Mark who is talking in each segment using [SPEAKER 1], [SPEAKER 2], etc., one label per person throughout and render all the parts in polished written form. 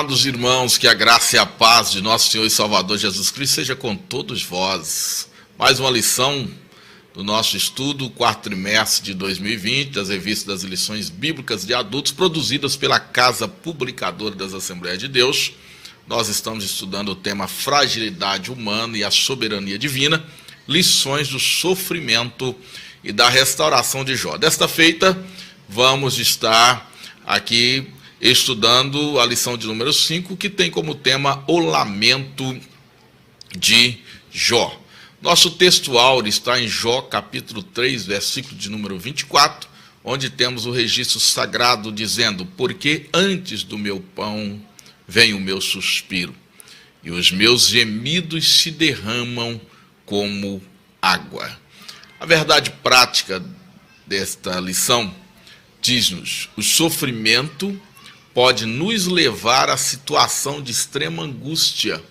[SPEAKER 1] Amados irmãos, que a graça e a paz de nosso Senhor e Salvador Jesus Cristo seja com todos vós. Mais uma lição do nosso estudo, quarto trimestre de 2020, das revistas das lições bíblicas de adultos, produzidas pela Casa Publicadora das Assembleias de Deus. Nós estamos estudando o tema Fragilidade Humana e a Soberania Divina, lições do sofrimento e da restauração de Jó. Desta feita, vamos estar aqui estudando a lição de número 5, que tem como tema o lamento de Jó. Nosso texto áureo está em Jó, capítulo 3, versículo de número 24, onde temos o registro sagrado dizendo: porque antes do meu pão vem o meu suspiro, e os meus gemidos se derramam como água. A verdade prática desta lição diz-nos: o sofrimento pode nos levar à situação de extrema angústia,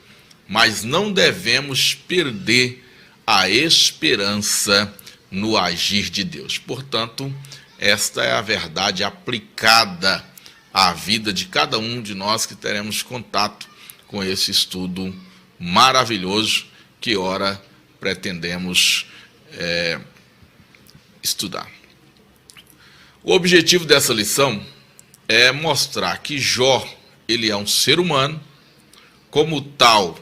[SPEAKER 1] mas não devemos perder a esperança no agir de Deus. Portanto, esta é a verdade aplicada à vida de cada um de nós que teremos contato com esse estudo maravilhoso que ora pretendemos estudar. O objetivo dessa lição é mostrar que Jó, ele é um ser humano, como tal,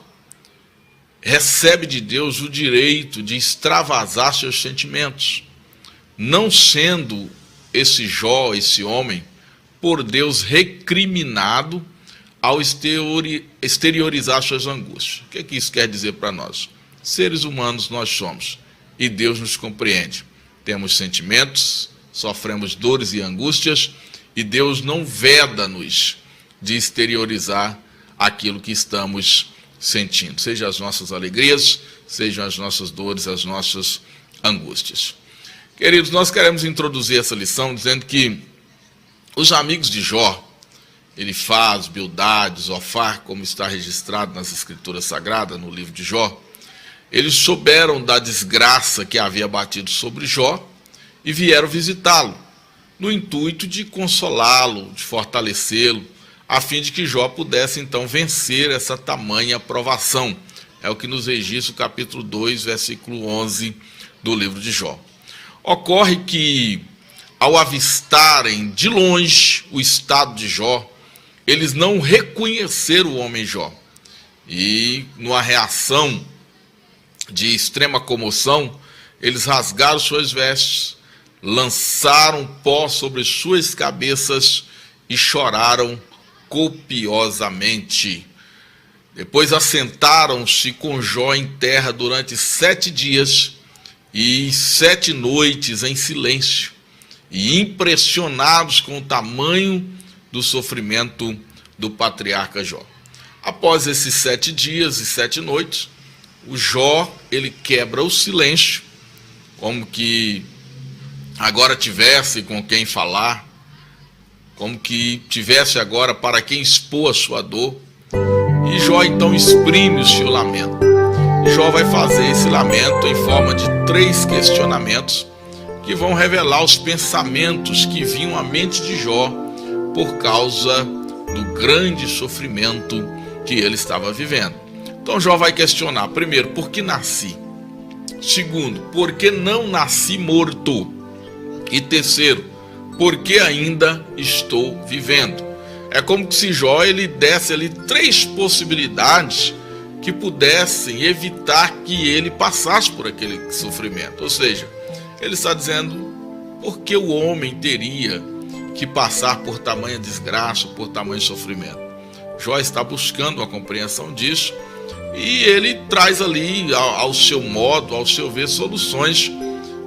[SPEAKER 1] recebe de Deus o direito de extravasar seus sentimentos, não sendo esse Jó, esse homem, por Deus recriminado ao exteriorizar suas angústias. O que isso quer dizer para nós? Seres humanos nós somos, e Deus nos compreende. Temos sentimentos, sofremos dores e angústias, e Deus não veda-nos de exteriorizar aquilo que estamos sentindo, seja as nossas alegrias, sejam as nossas dores, as nossas angústias. Queridos, nós queremos introduzir essa lição dizendo que os amigos de Jó, Elifaz, Bildade, Zofar, como está registrado nas Escrituras Sagradas, no livro de Jó, eles souberam da desgraça que havia batido sobre Jó e vieram visitá-lo, no intuito de consolá-lo, de fortalecê-lo, a fim de que Jó pudesse então vencer essa tamanha provação. É o que nos registra o capítulo 2, versículo 11 do livro de Jó. Ocorre que, ao avistarem de longe o estado de Jó, eles não reconheceram o homem Jó. E, numa reação de extrema comoção, eles rasgaram suas vestes, lançaram pó sobre suas cabeças e choraram copiosamente. Depois assentaram-se com Jó em terra durante 7 dias e 7 noites em silêncio, e impressionados com o tamanho do sofrimento do patriarca Jó. Após esses 7 dias e 7 noites, o Jó, ele quebra o silêncio, como que agora tivesse com quem falar, como que tivesse agora para quem expor a sua dor. E Jó então exprime o seu lamento. Jó vai fazer esse lamento em forma de 3 questionamentos que vão revelar os pensamentos que vinham à mente de Jó por causa do grande sofrimento que ele estava vivendo. Então Jó vai questionar, primeiro, por que nasci? Segundo, por que não nasci morto? E terceiro, por que ainda estou vivendo? É como se Jó ele desse ali 3 possibilidades que pudessem evitar que ele passasse por aquele sofrimento. Ou seja, ele está dizendo por que o homem teria que passar por tamanha desgraça, por tamanho sofrimento. Jó está buscando a compreensão disso e ele traz ali ao seu modo, ao seu ver, soluções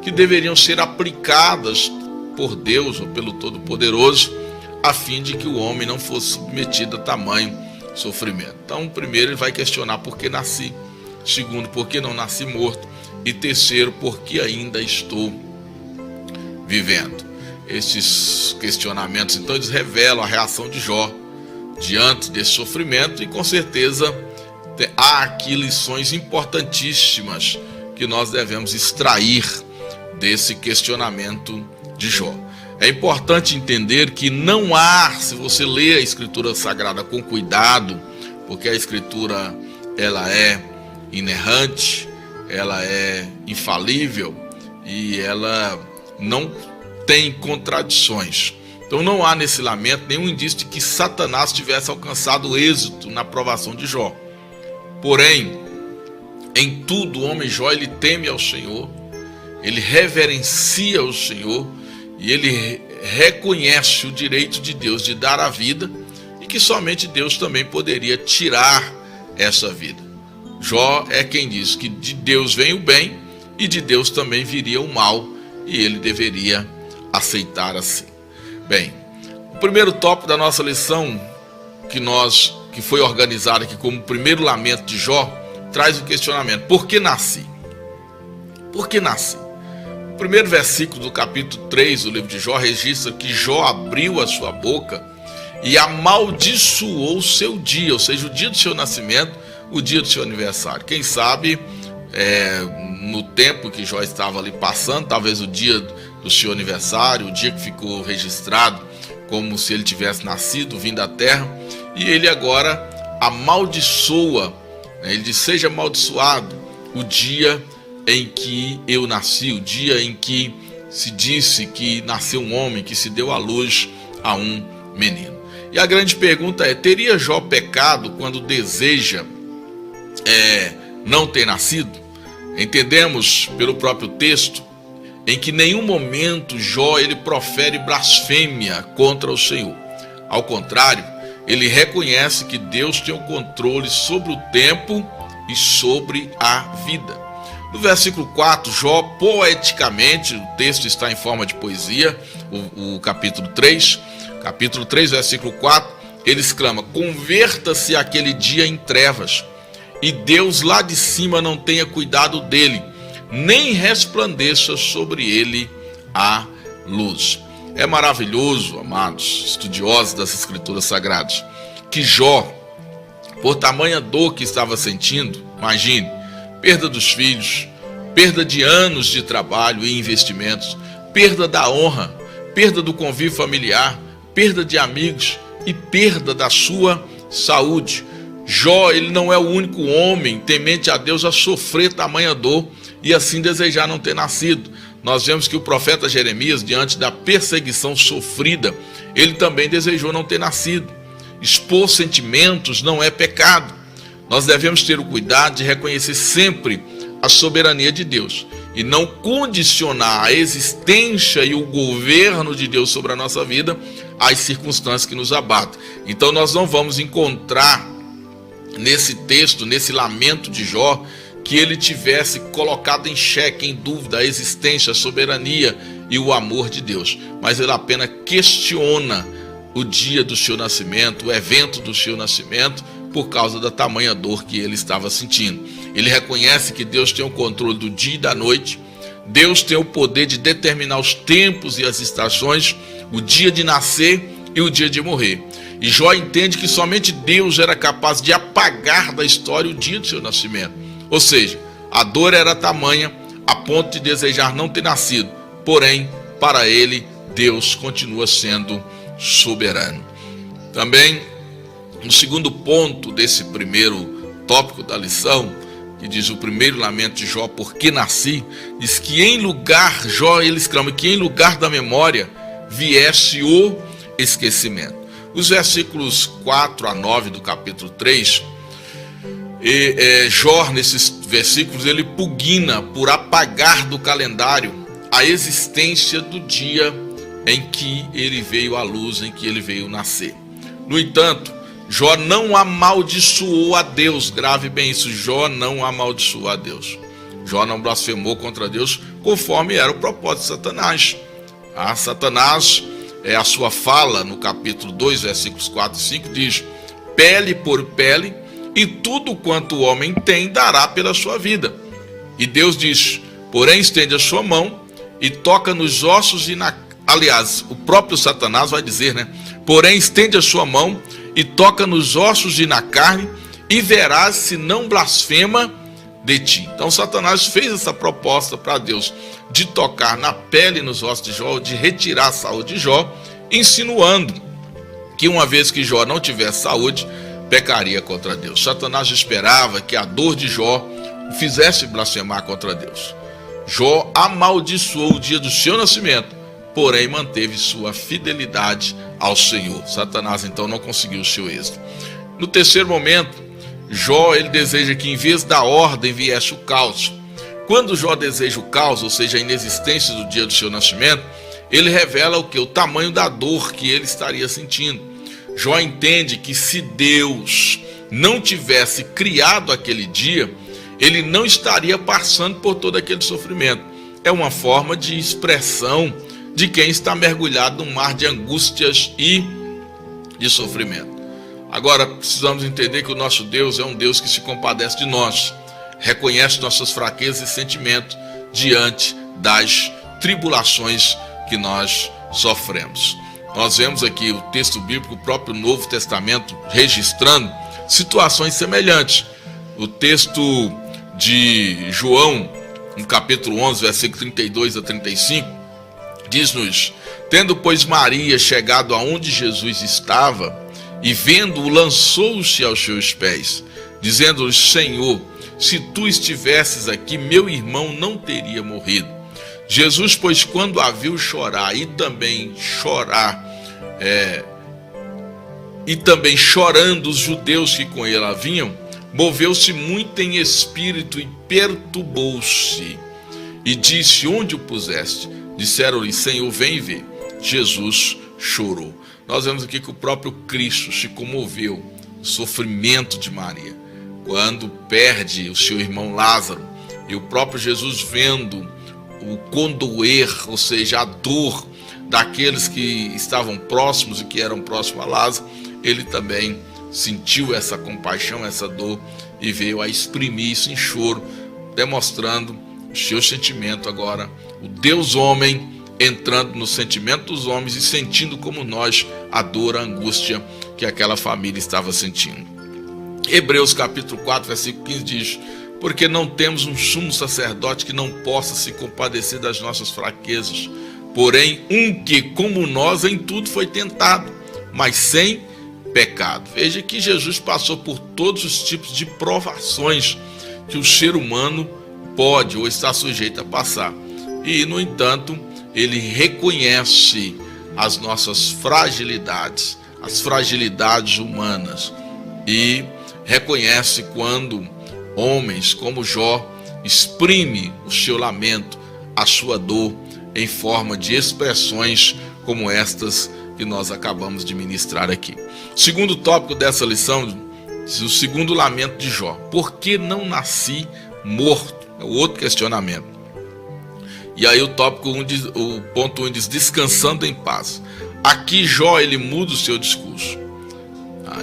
[SPEAKER 1] que deveriam ser aplicadas por Deus ou pelo Todo-Poderoso, a fim de que o homem não fosse submetido a tamanho sofrimento. Então, primeiro ele vai questionar por que nasci, segundo, por que não nasci morto, e terceiro, por que ainda estou vivendo. Esses questionamentos, então, eles revelam a reação de Jó diante desse sofrimento, e com certeza há aqui lições importantíssimas que nós devemos extrair desse questionamento de Jó. É importante entender que não há, se você lê a Escritura Sagrada com cuidado, porque a Escritura ela é inerrante, ela é infalível e ela não tem contradições. Então não há nesse lamento nenhum indício de que Satanás tivesse alcançado êxito na provação de Jó. Porém, em tudo o homem Jó ele teme ao Senhor, ele reverencia o Senhor e ele reconhece o direito de Deus de dar a vida e que somente Deus também poderia tirar essa vida. Jó é quem diz que de Deus vem o bem e de Deus também viria o mal e ele deveria aceitar assim. Bem, o primeiro tópico da nossa lição que foi organizado aqui como o primeiro lamento de Jó traz o questionamento: por que nasci? Por que nasci? O primeiro versículo do capítulo 3 do livro de Jó registra que Jó abriu a sua boca e amaldiçoou o seu dia, ou seja, o dia do seu nascimento, o dia do seu aniversário. Quem sabe, no tempo que Jó estava ali passando, talvez o dia do seu aniversário, o dia que ficou registrado como se ele tivesse nascido, vindo à terra, e ele agora amaldiçoa, ele diz: seja amaldiçoado o dia em que eu nasci, o dia em que se disse que nasceu um homem, que se deu à luz a um menino. E a grande pergunta é: teria Jó pecado quando deseja não ter nascido? Entendemos pelo próprio texto em que em nenhum momento Jó ele profere blasfêmia contra o Senhor. Ao contrário, ele reconhece que Deus tem o controle sobre o tempo e sobre a vida. No versículo 4, Jó poeticamente, o texto está em forma de poesia, o capítulo 3, versículo 4, ele exclama: converta-se aquele dia em trevas, e Deus lá de cima não tenha cuidado dele, nem resplandeça sobre ele a luz. É maravilhoso, amados estudiosos das Escrituras Sagradas, que Jó, por tamanha dor que estava sentindo, imagine, perda dos filhos, perda de anos de trabalho e investimentos, perda da honra, perda do convívio familiar, perda de amigos e perda da sua saúde. Jó, ele não é o único homem temente a Deus a sofrer tamanha dor e assim desejar não ter nascido. Nós vemos que o profeta Jeremias, diante da perseguição sofrida, ele também desejou não ter nascido. Expor sentimentos não é pecado. Nós devemos ter o cuidado de reconhecer sempre a soberania de Deus e não condicionar a existência e o governo de Deus sobre a nossa vida às circunstâncias que nos abatem. Então nós não vamos encontrar nesse texto, nesse lamento de Jó, que ele tivesse colocado em xeque, em dúvida, a existência, a soberania e o amor de Deus, mas ele apenas questiona o dia do seu nascimento, o evento do seu nascimento, por causa da tamanha dor que ele estava sentindo. Ele reconhece que Deus tem o controle do dia e da noite, Deus tem o poder de determinar os tempos e as estações, o dia de nascer e o dia de morrer. E Jó entende que somente Deus era capaz de apagar da história o dia do seu nascimento. Ou seja, a dor era tamanha a ponto de desejar não ter nascido. Porém, para ele, Deus continua sendo soberano. Também, no segundo ponto desse primeiro tópico da lição, que diz o primeiro lamento de Jó, por que nasci, diz que em lugar, Jó ele exclama, que em lugar da memória viesse o esquecimento. Os versículos 4 a 9 do capítulo 3, Jó, nesses versículos, ele pugna por apagar do calendário a existência do dia em que ele veio à luz, em que ele veio nascer. No entanto, Jó não amaldiçoou a Deus, grave bem isso, Jó não amaldiçoou a Deus. Jó não blasfemou contra Deus, conforme era o propósito de Satanás. Satanás, a sua fala no capítulo 2, versículos 4 e 5, diz: pele por pele, e tudo quanto o homem tem dará pela sua vida. E Deus diz: porém estende a sua mão e toca nos ossos e na... Aliás, o próprio Satanás vai dizer, porém estende a sua mão e toca nos ossos e na carne, e verás se não blasfema de ti. Então Satanás fez essa proposta para Deus de tocar na pele e nos ossos de Jó, de retirar a saúde de Jó, insinuando que uma vez que Jó não tivesse saúde, pecaria contra Deus. Satanás esperava que a dor de Jó o fizesse blasfemar contra Deus. Jó amaldiçoou o dia do seu nascimento, porém manteve sua fidelidade ao Senhor. Satanás então não conseguiu o seu êxito. No terceiro momento, Jó ele deseja que em vez da ordem viesse o caos. Quando Jó deseja o caos, ou seja, a inexistência do dia do seu nascimento, ele revela o que? O tamanho da dor que ele estaria sentindo. Jó entende que se Deus não tivesse criado aquele dia, ele não estaria passando por todo aquele sofrimento. É uma forma de expressão de quem está mergulhado num mar de angústias e de sofrimento. Agora, precisamos entender que o nosso Deus é um Deus que se compadece de nós, reconhece nossas fraquezas e sentimentos diante das tribulações que nós sofremos. Nós vemos aqui o texto bíblico, o próprio Novo Testamento, registrando situações semelhantes. O texto de João, no capítulo 11, versículo 32 a 35, diz-nos: tendo, pois, Maria chegado aonde Jesus estava, e vendo-o, lançou-se aos seus pés, dizendo-lhe: Senhor, se tu estivesses aqui, meu irmão não teria morrido. Jesus, pois, quando a viu chorar e também chorando os judeus que com ele vinham, moveu-se muito em espírito e perturbou-se, e disse: onde o puseste? Disseram-lhe: Senhor, vem ver. Jesus chorou. Nós vemos aqui que o próprio Cristo se comoveu, o sofrimento de Maria, quando perde o seu irmão Lázaro, e o próprio Jesus vendo o condoer, ou seja, a dor daqueles que estavam próximos e que eram próximos a Lázaro, ele também sentiu essa compaixão, essa dor, e veio a exprimir isso em choro, demonstrando o seu sentimento agora, o Deus homem entrando no sentimento dos homens e sentindo como nós a dor, a angústia que aquela família estava sentindo. Hebreus capítulo 4, versículo 15 diz: porque não temos um sumo sacerdote que não possa se compadecer das nossas fraquezas, porém um que, como nós, em tudo foi tentado, mas sem pecado. Veja que Jesus passou por todos os tipos de provações que o ser humano pode ou está sujeito a passar. E, no entanto, ele reconhece as nossas fragilidades, as fragilidades humanas, e reconhece quando homens como Jó exprime o seu lamento, a sua dor, em forma de expressões como estas que nós acabamos de ministrar aqui. O segundo tópico dessa lição, o segundo lamento de Jó: por que não nasci morto? É o outro questionamento. E aí o tópico 1 diz, o ponto 1 diz: descansando em paz. Aqui Jó ele muda o seu discurso.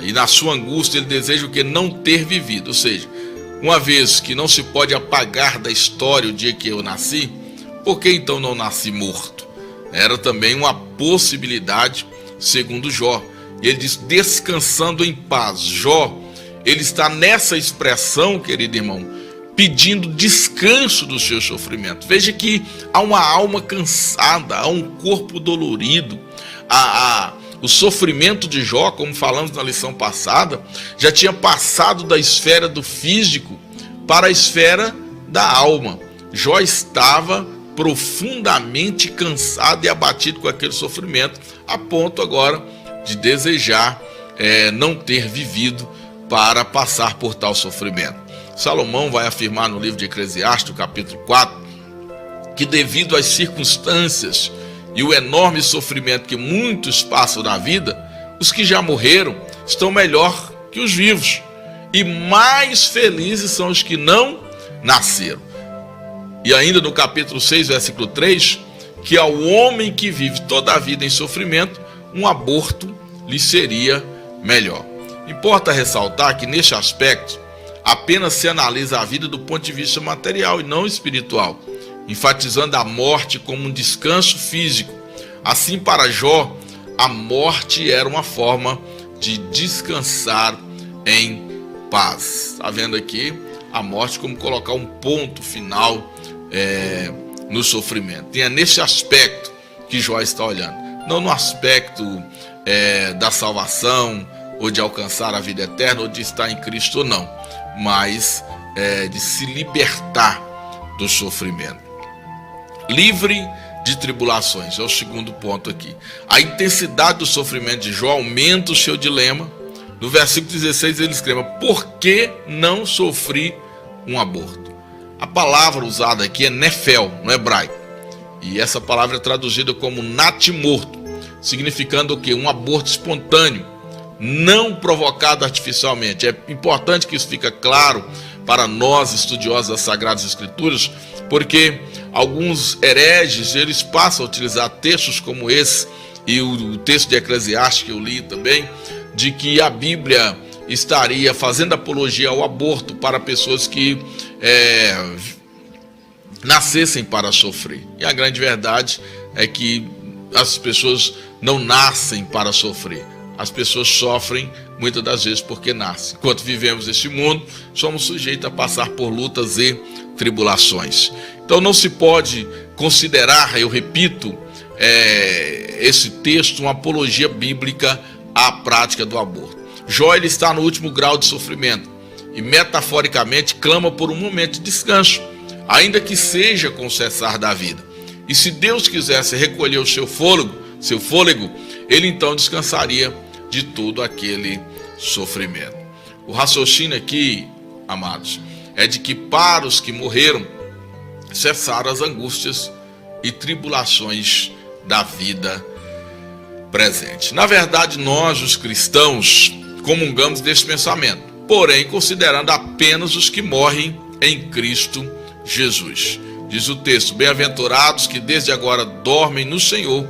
[SPEAKER 1] E na sua angústia ele deseja o que? Não ter vivido. Ou seja, uma vez que não se pode apagar da história o dia que eu nasci, por que então não nasci morto? Era também uma possibilidade, segundo Jó. E ele diz: descansando em paz. Jó, ele está nessa expressão, querido irmão, pedindo descanso do seu sofrimento. Veja que há uma alma cansada, há um corpo dolorido. O sofrimento de Jó, como falamos na lição passada, já tinha passado da esfera do físico para a esfera da alma. Jó estava profundamente cansado e abatido com aquele sofrimento, a ponto agora de desejar não ter vivido para passar por tal sofrimento. Salomão vai afirmar no livro de Eclesiastes, capítulo 4, que devido às circunstâncias e o enorme sofrimento que muitos passam na vida, os que já morreram estão melhor que os vivos, e mais felizes são os que não nasceram. E ainda no capítulo 6, versículo 3, que ao homem que vive toda a vida em sofrimento, um aborto lhe seria melhor. Importa ressaltar que neste aspecto apenas se analisa a vida do ponto de vista material e não espiritual, enfatizando a morte como um descanso físico. Assim, para Jó, a morte era uma forma de descansar em paz. Está vendo aqui a morte, como colocar um ponto final no sofrimento. E é nesse aspecto que Jó está olhando, não no aspecto da salvação, ou de alcançar a vida eterna, ou de estar em Cristo, não, mas de se libertar do sofrimento. Livre de tribulações, é o segundo ponto aqui. A intensidade do sofrimento de Jó aumenta o seu dilema. No versículo 16 ele escreve: por que não sofri um aborto? A palavra usada aqui é nefel, no hebraico, e essa palavra é traduzida como natimorto, significando o quê? Um aborto espontâneo, não provocado artificialmente. É importante que isso fique claro para nós, estudiosos das Sagradas Escrituras, porque alguns hereges, eles passam a utilizar textos como esse, e o texto de Eclesiastes que eu li também, de que a Bíblia estaria fazendo apologia ao aborto para pessoas que nascessem para sofrer. E a grande verdade é que as pessoas não nascem para sofrer. As pessoas sofrem muitas das vezes porque nascem. Enquanto vivemos este mundo, somos sujeitos a passar por lutas e tribulações. Então não se pode considerar, eu repito, esse texto uma apologia bíblica à prática do aborto. Jó, ele está no último grau de sofrimento e metaforicamente clama por um momento de descanso, ainda que seja com o cessar da vida. E se Deus quisesse recolher o seu fôlego, ele então descansaria de todo aquele sofrimento. O raciocínio aqui, amados, é de que para os que morreram, cessaram as angústias e tribulações da vida presente. Na verdade, nós, os cristãos, comungamos desse pensamento, porém considerando apenas os que morrem em Cristo Jesus. Diz o texto: bem-aventurados que desde agora dormem no Senhor,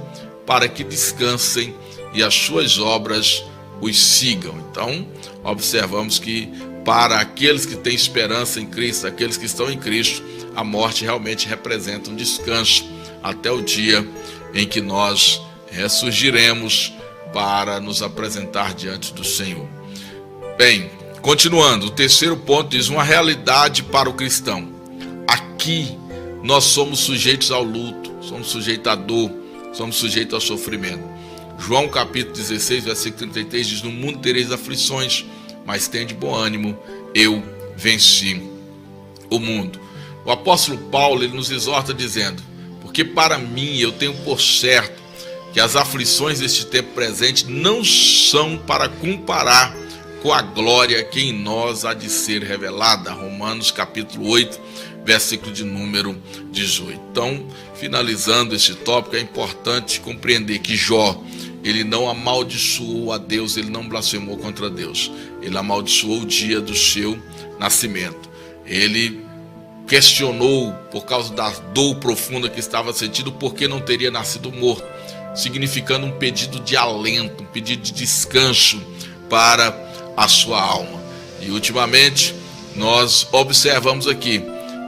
[SPEAKER 1] para que descansem e as suas obras os sigam. Então, observamos que para aqueles que têm esperança em Cristo, aqueles que estão em Cristo, a morte realmente representa um descanso até o dia em que nós ressurgiremos para nos apresentar diante do Senhor. Bem, continuando, o terceiro ponto diz: uma realidade para o cristão. Aqui nós somos sujeitos ao luto, somos sujeitos à dor, somos sujeitos ao sofrimento. João capítulo 16, versículo 33 diz: no mundo tereis aflições, mas tende bom ânimo, eu venci o mundo. O apóstolo Paulo, ele nos exorta dizendo: porque para mim eu tenho por certo que as aflições deste tempo presente não são para comparar com a glória que em nós há de ser revelada. Romanos capítulo 8, versículo de número 18. Então, finalizando este tópico, é importante compreender que Jó, ele não amaldiçoou a Deus, ele não blasfemou contra Deus, ele amaldiçoou o dia do seu nascimento. Ele questionou, por causa da dor profunda que estava sentindo, porque não teria nascido morto, significando um pedido de alento, um pedido de descanso para a sua alma. E ultimamente nós observamos aqui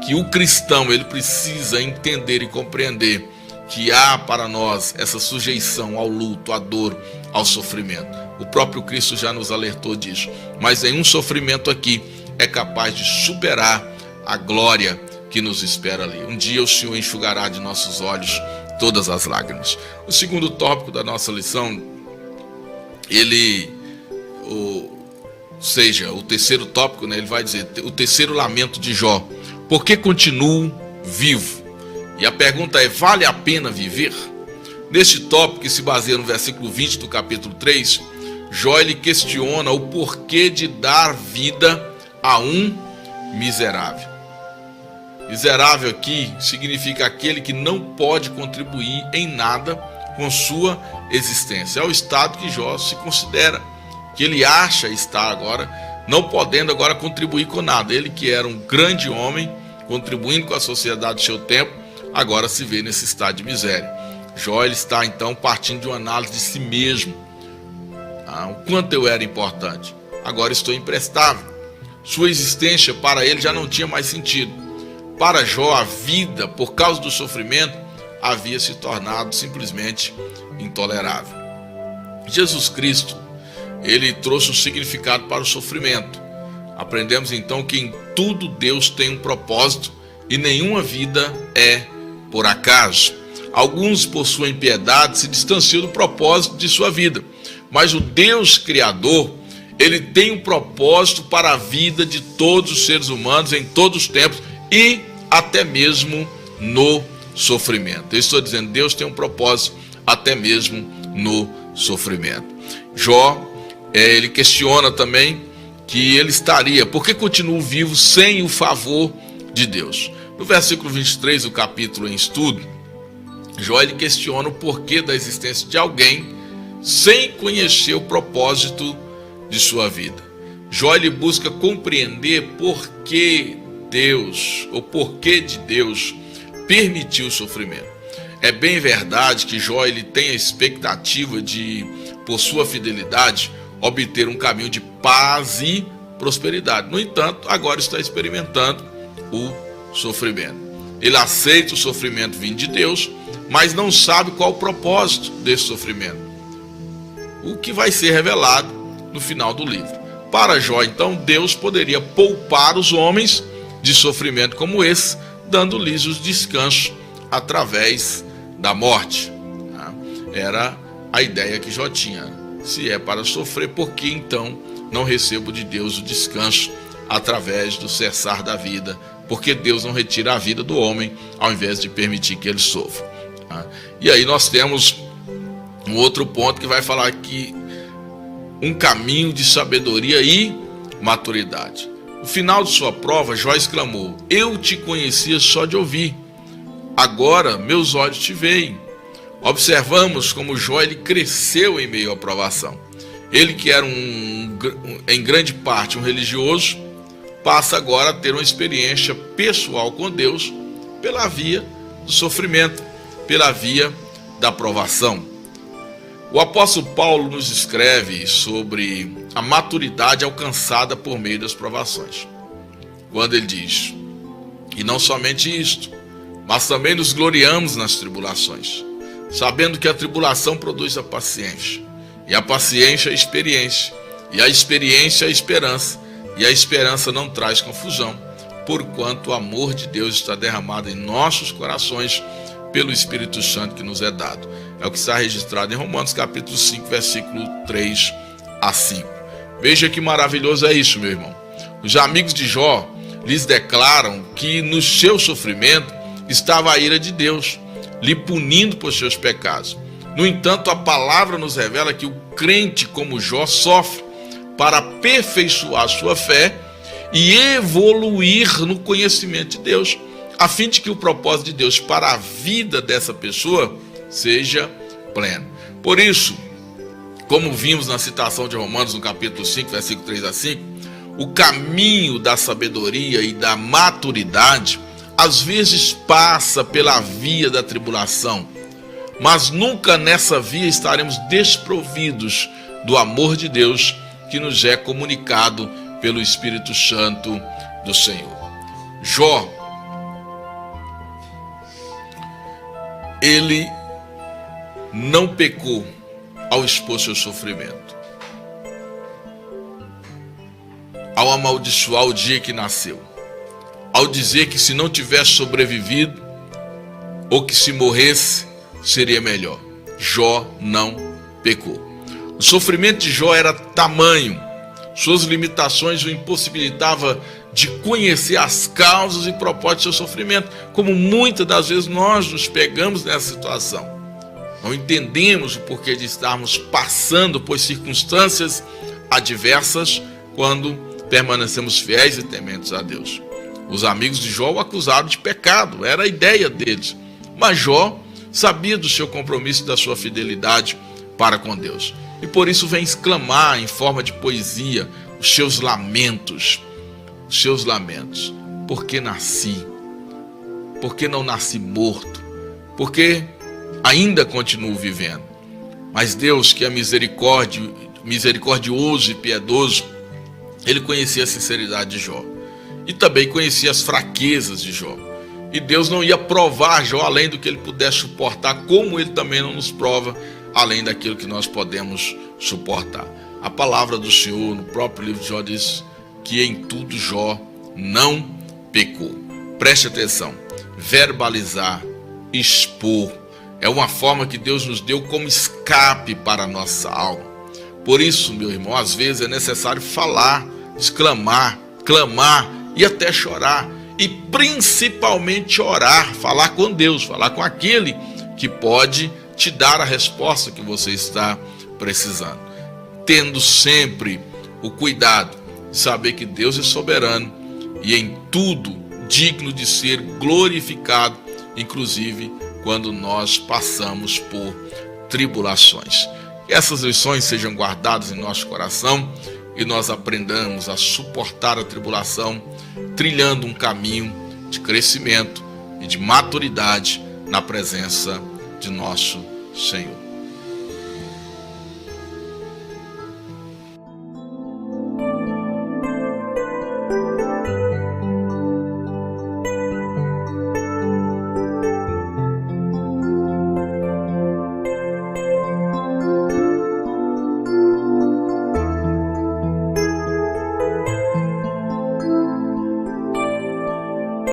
[SPEAKER 1] que o cristão, ele precisa entender e compreender que há para nós essa sujeição ao luto, à dor, ao sofrimento. O próprio Cristo já nos alertou disso. Mas nenhum sofrimento aqui é capaz de superar a glória que nos espera ali. Um dia o Senhor enxugará de nossos olhos todas as lágrimas. O segundo tópico da nossa lição, o terceiro tópico, né, ele vai dizer, o terceiro lamento de Jó: por que continuo vivo? E a pergunta é: vale a pena viver? Neste tópico, que se baseia no versículo 20 do capítulo 3, Jó, ele questiona o porquê de dar vida a um miserável. Miserável aqui significa aquele que não pode contribuir em nada com sua existência. É o estado que Jó se considera, que ele acha estar agora, não podendo agora contribuir com nada. Ele, que era um grande homem, contribuindo com a sociedade do seu tempo, agora se vê nesse estado de miséria. Jó, ele está então partindo de uma análise de si mesmo. O quanto eu era importante, agora estou imprestável. Sua existência para ele já não tinha mais sentido. Para Jó, a vida, por causa do sofrimento, havia se tornado simplesmente intolerável. Jesus Cristo, ele trouxe um significado para o sofrimento. Aprendemos então que em tudo Deus tem um propósito e nenhuma vida é por acaso. Alguns, por sua impiedade, se distanciam do propósito de sua vida, mas o Deus Criador, ele tem um propósito para a vida de todos os seres humanos em todos os tempos e até mesmo no sofrimento. Eu estou dizendo, Deus tem um propósito até mesmo no sofrimento. Jó, ele questiona também que ele estaria, porque continua vivo sem o favor de Deus. No versículo 23 do capítulo em estudo, Jó, ele questiona o porquê da existência de alguém sem conhecer o propósito de sua vida. Jó, ele busca compreender por que Deus, ou porquê de Deus permitiu o sofrimento. É bem verdade que Jó, ele tem a expectativa de, por sua fidelidade, obter um caminho de paz e prosperidade. No entanto, agora está experimentando o sofrimento. Ele aceita o sofrimento vindo de Deus, mas não sabe qual o propósito desse sofrimento, o que vai ser revelado no final do livro. Para Jó, então, Deus poderia poupar os homens de sofrimento como esse, dando-lhes os descansos através da morte. Era a ideia que Jó tinha. Se é para sofrer, por que então não recebo de Deus o descanso através do cessar da vida? Porque Deus não retira a vida do homem ao invés de permitir que ele sofra. E aí nós temos um outro ponto que vai falar que um caminho de sabedoria e maturidade. No final de sua prova, Jó exclamou: eu te conhecia só de ouvir, agora meus olhos te veem. Observamos como Jó, ele cresceu em meio à provação. Ele, que era em grande parte um religioso, passa agora a ter uma experiência pessoal com Deus pela via do sofrimento, pela via da provação. O apóstolo Paulo nos escreve sobre a maturidade alcançada por meio das provações, quando ele diz: e não somente isto, mas também nos gloriamos nas tribulações, sabendo que a tribulação produz a paciência, e a paciência a experiência, e a experiência a esperança, e a esperança não traz confusão, porquanto o amor de Deus está derramado em nossos corações pelo Espírito Santo que nos é dado. É o que está registrado em Romanos capítulo 5, versículo 3 a 5. Veja que maravilhoso é isso, meu irmão. Os amigos de Jó lhes declaram que no seu sofrimento estava a ira de Deus, lhe punindo por seus pecados. No entanto, a palavra nos revela que o crente como Jó sofre para aperfeiçoar sua fé e evoluir no conhecimento de Deus, a fim de que o propósito de Deus para a vida dessa pessoa seja pleno. Por isso, como vimos na citação de Romanos no capítulo 5, versículo 3 a 5, o caminho da sabedoria e da maturidade às vezes passa pela via da tribulação, mas nunca nessa via estaremos desprovidos do amor de Deus que nos é comunicado pelo Espírito Santo do Senhor. Jó, ele não pecou ao expor seu sofrimento, ao amaldiçoar o dia que nasceu, ao dizer que se não tivesse sobrevivido ou que se morresse seria melhor. Jó não pecou. O sofrimento de Jó era tamanho, suas limitações o impossibilitavam de conhecer as causas e propósitos do seu sofrimento, como muitas das vezes nós nos pegamos nessa situação. Não entendemos o porquê de estarmos passando por circunstâncias adversas quando permanecemos fiéis e tementes a Deus. Os amigos de Jó o acusaram de pecado, era a ideia deles. Mas Jó sabia do seu compromisso e da sua fidelidade para com Deus. E por isso vem exclamar em forma de poesia os seus lamentos. Os seus lamentos. Por que nasci? Por que não nasci morto? Por que ainda continuo vivendo? Mas Deus, que é misericordioso e piedoso, ele conhecia a sinceridade de Jó. E também conhecia as fraquezas de Jó. E Deus não ia provar Jó além do que ele pudesse suportar, como ele também não nos prova além daquilo que nós podemos suportar. A palavra do Senhor no próprio livro de Jó diz: que em tudo Jó não pecou. Preste atenção, verbalizar, expor, é uma forma que Deus nos deu como escape para a nossa alma. Por isso, meu irmão, às vezes é necessário falar, exclamar, clamar e até chorar. E principalmente orar, falar com Deus, falar com aquele que pode te dar a resposta que você está precisando. Tendo sempre o cuidado de saber que Deus é soberano e em tudo digno de ser glorificado, inclusive quando nós passamos por tribulações. Que essas lições sejam guardadas em nosso coração e nós aprendamos a suportar a tribulação, trilhando um caminho de crescimento e de maturidade na presença de nosso Senhor.